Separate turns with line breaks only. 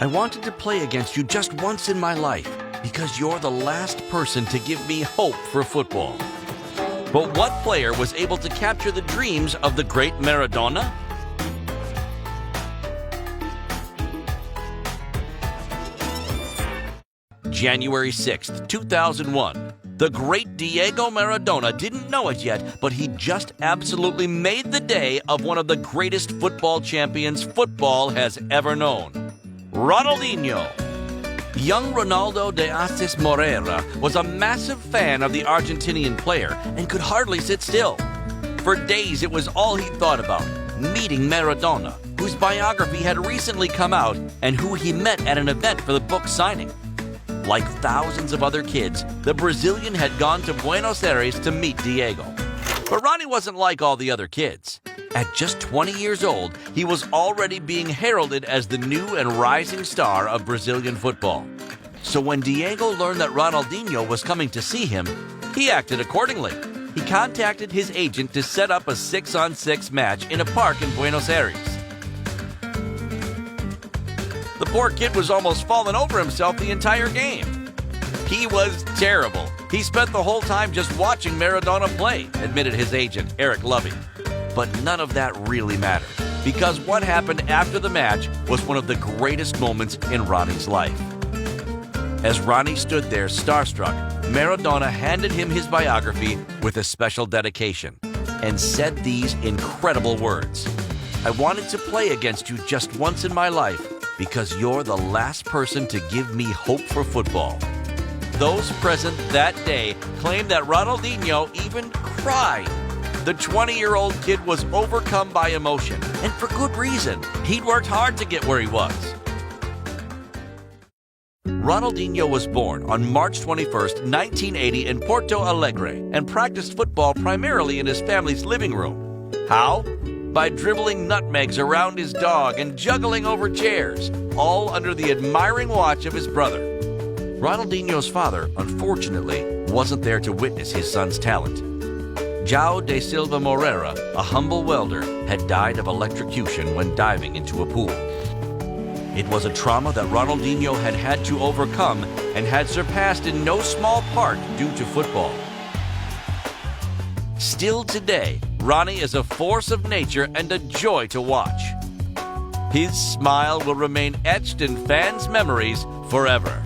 I wanted to play against you just once in my life because you're the last person to give me hope for football. But what player was able to capture the dreams of the great Maradona? January 6th, 2001. The great Diego Maradona didn't know it yet, but he just absolutely made the day of one of the greatest football champions football has ever known. Ronaldinho. Young Ronaldo de Assis Moreira was a massive fan of the Argentinian player and could hardly sit still. For days, it was all he thought about, meeting Maradona, whose biography had recently come out and who he met at an event for the book signing. Like thousands of other kids, the Brazilian had gone to Buenos Aires to meet Diego. But Ronnie wasn't like all the other kids. At just 20 years old, he was already being heralded as the new and rising star of Brazilian football. So when Diego learned that Ronaldinho was coming to see him, he acted accordingly. He contacted his agent to set up a 6-on-6 match in a park in Buenos Aires. The poor kid was almost falling over himself the entire game. He was terrible. He spent the whole time just watching Maradona play, admitted his agent, Eric Lovey. But none of that really mattered, because what happened after the match was one of the greatest moments in Ronnie's life. As Ronnie stood there starstruck, Maradona handed him his biography with a special dedication and said these incredible words. "I wanted to play against you just once in my life because you're the last person to give me hope for football." Those present that day claimed that Ronaldinho even cried. The 20-year-old kid was overcome by emotion, and for good reason. He'd worked hard to get where he was. Ronaldinho was born on March 21st, 1980 in Porto Alegre and practiced football primarily in his family's living room. How? By dribbling nutmegs around his dog and juggling over chairs, all under the admiring watch of his brother. Ronaldinho's father, unfortunately, wasn't there to witness his son's talent. João de Silva Moreira, a humble welder, had died of electrocution when diving into a pool. It was a trauma that Ronaldinho had had to overcome and had surpassed in no small part due to football. Still today, Ronnie is a force of nature and a joy to watch. His smile will remain etched in fans' memories forever.